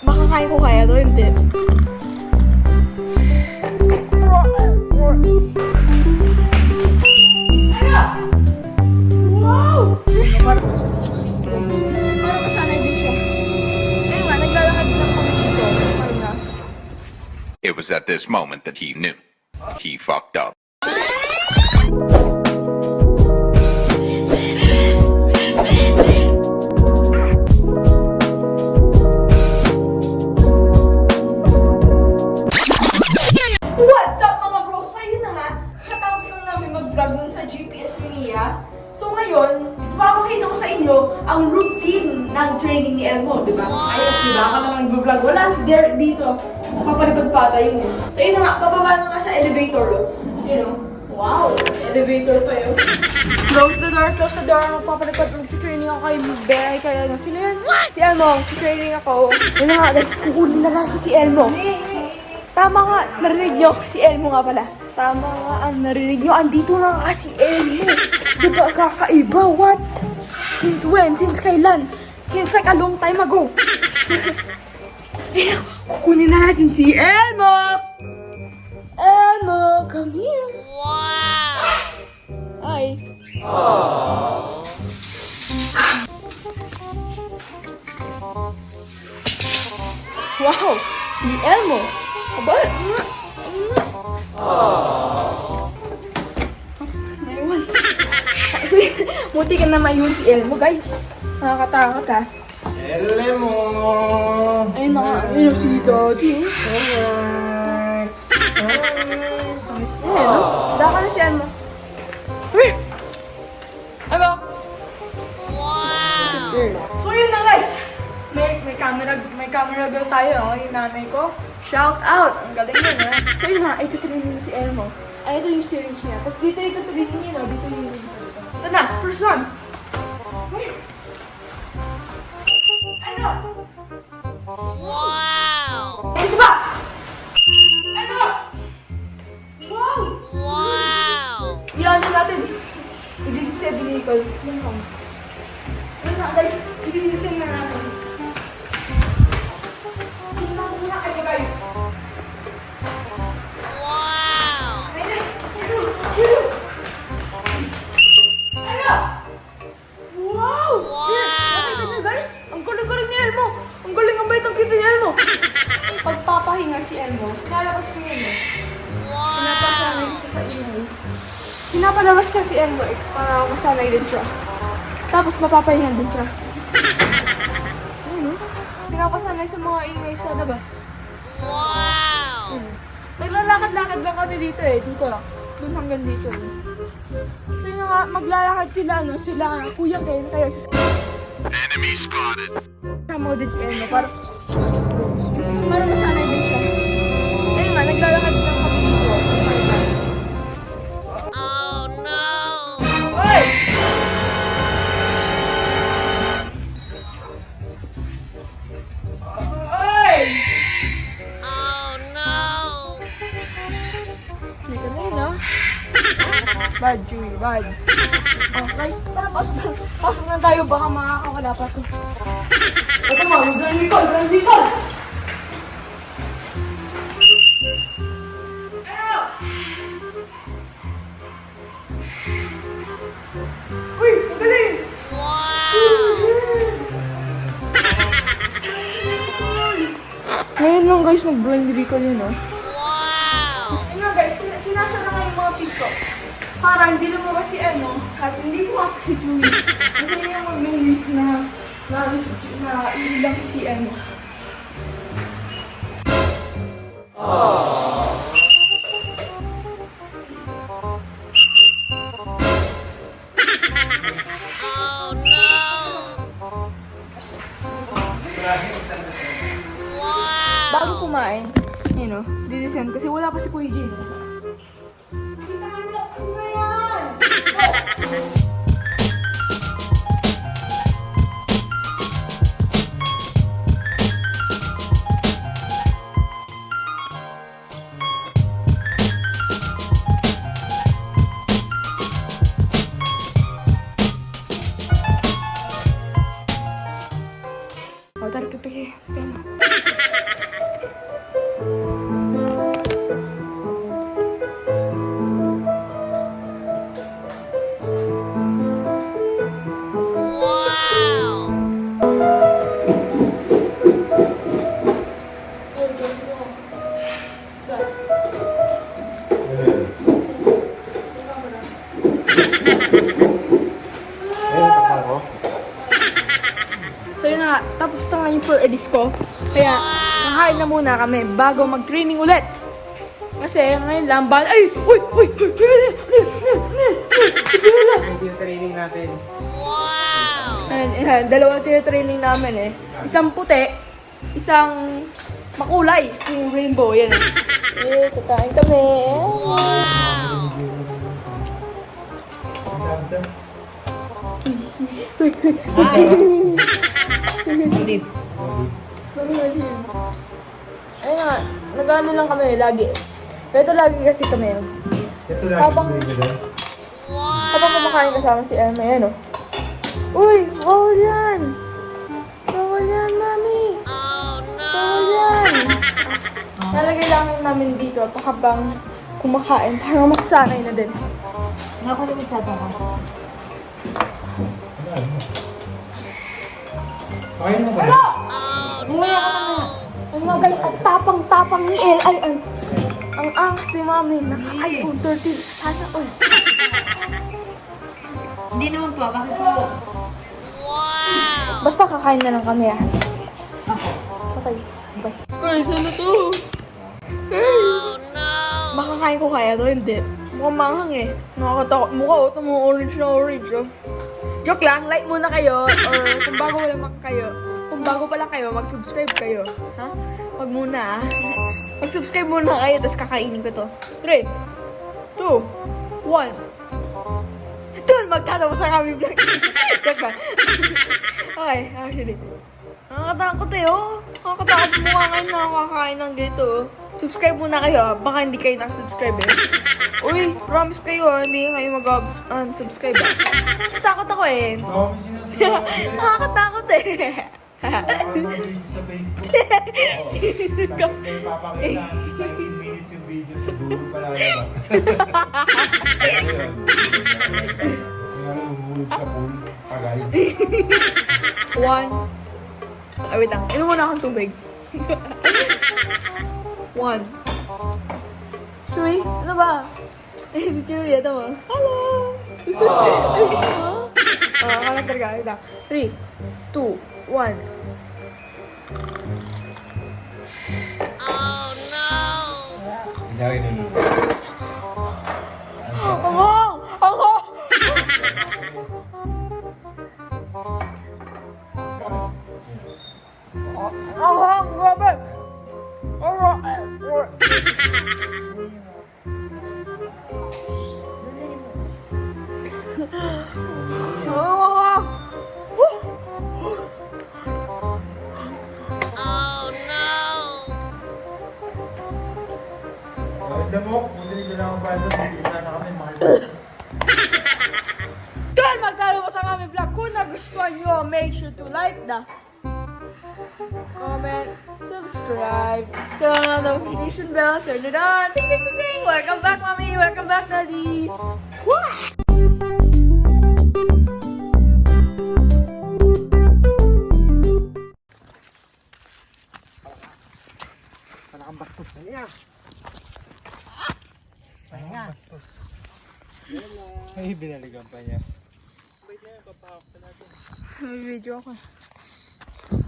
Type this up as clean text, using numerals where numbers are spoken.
Makakain ko kaya to, hindi. Wow! Parang masanay din siya. Ayun nga, naglalakad lang kami dito. Parang na. It was at this moment that he knew. He fucked up. What's up mga bros? Ayun na nga, katapos lang namin mag-vlog nun sa GPS ni Mia. So ngayon, papakita ko sa inyo ang routine ng training ni Elmo, di ba? Ayos, di ba? Ako naman nag-vlog. Wala si Derek dito. Papalipad pa tayo yun. So yun na nga, papaba na nga sa elevator. You know? Wow! Elevator pa yun. Close the door, close the door. Papalipad, mag-training ako kay Bear. Kaya ano, sino yan? Si Elmo, training ako. Yun na nga, guys, kukunin na natin si Elmo. Tama nga, narinig nyo. Si Elmo nga pala. Tama nga ang narinig nyo. Andito na nga si Elmo. Diba kakaiba? What? Since when? Since kailan? Since like a long time ago. Ayun, kukunin na natin si Elmo. Elmo, come here. Wow! Hi. Wow! Si Elmo. Aba? Naiwan. Muti ka na maiwan si Elmo, guys. Nakakatakot, ha? Elmo! Ayun na nga. Ayun si Daddy. Ayos na, no? Daka na si Elmo. Uy! Ano? Wow! So yun na, guys. May camera girl tayo, oh. Yung nanay ko. Shout out! Ang galing yun, ha? So yun na, ito training na si Elmo. Ay, ito yung syringe niya. Tapos dito ito training niya, no? Dito yung... Ito na, first one! Uy! Ano? Wow! Ay, isa pa! Ano? Wow! Wow! Yan na natin. I-dinisend din ni Nicole. Yan lang. Yan na, guys. I-dinisend na natin. Ayo guys. Wow. Ayo. Wow. Nakita niyo guys? Ang galing-galing ni Elmo. Ang galing ang bait ang kita ni Elmo. Pagpapahinga si Elmo, pinalabas ko yun eh. Wow. Pinapasanay siya sa ingay. Pinapalabas niya si Elmo eh, para masanay din siya. Tapos mapapahinga din siya. Pinapasanay sa mga ingay sa labas. Wow! Naglalakad-lakad lang kami dito eh. Dito lang. Doon hanggang dito. So yun nga, maglalakad sila, no? Sila, Kuya Ken, kaya si... Enemy spotted. Samo din si Elmo, para masanay din siya. Ayun nga, naglalakad lang kami dito. Oh no! Hoy! Dito na yun, no? Bad, Chewy, bad. Okay, tara, pasok na tayo. Baka makakawala pa to. Ito mo, Grand Nicole, Grand Nicole! Ano? Uy, magaling! Ngayon lang guys, nag-Grand Nicole yun, no? Ayun nga guys, sinasara nga yung mga pito. Para hindi lumabas si Elmo at hindi pumasok si Chewy. Kasi yun yung main reason na iilang si Elmo. Oh no! Wow! Bago kumain, you know, didescend kasi wala pa si Kuya Jim. Relax na yan! Oh, tara, tutuloy. Kaya, kakain na muna kami bago mag-training ulit. Kasi ngayon lang, ay! Uy! Si Bella! Ito yung training natin. Ayan, dalawa training namin eh. Isang puti, isang makulay. Yung rainbow, yan eh. Kakain kami. Lips. Ayun nga, nag-ano lang kami lagi. Ito lagi kasi kami. Ito lang. Habang kumakain kasama si Elma, yan oh. Uy, bawal yan! Bawal yan, mami! Bawal yan! Nalagay lang namin dito habang kumakain para masanay na din. Nakalimutan ko. Kaya mo ba? Umuwi ako mamaya. Ayun nga guys, ang tapang-tapang ni El. Ay, ang angas ni mami. Naka-iPhone 13. Sana all. Hindi naman po, bakit po? Basta kakain na lang kami ah. Okay. Bye. Guys, ano to? Oh no! Makakain ko kaya to? Hindi. Mukhang manghang eh. Nakakatakot. Mukha oh. Ito mga orange na orange oh. Joke lang, like muna kayo. Or kung bago pa lang kayo, mag-subscribe kayo. Ha? Wag muna ah. Mag-subscribe muna kayo, tapos kakainin ko to. 3, 2, 1. Doon, magtatapos na kami vlog. Joke ba? Okay, actually. Nakakatakot eh, oh. Nakakatakot mukha ngayon nakakakain ng ganito, oh. Subscribe muna kayo, ah. Baka hindi kayo nakasubscribe eh. Uy, promise kayo, ah. Hindi kayo mag-unsubscribe, ah. Takot ako eh. Dami sinasabi. Nakakatakot eh. Nakakabalik sa Facebook. Oo. May papakita. 19 minutes yung video. Siguro pala ba? Ano yun? Kaya lumulog sa pool. Pagay. 1. Ay, wait lang. Inom muna akong tubig. 1. Chewy, ano ba? Eh, si Chewy, ito mo. Hello! Karakter ka. Wait lang. 3, 2, 1. Kunyari nung Ang! Grabe! Alam mo, buti nila lang ang bando. Isa na kami makikita. Doon maglalabas ang aming vlog. Kung nagustuhan nyo, make sure to like the comment, subscribe, turn on the notification bell, turn it on. Ting, ting, ting, ting. Welcome back, mommy. Welcome back, daddy. Woo! Palakang bastos na niya. Palakang bastos. Ay, binaligan pa niya. May video ako.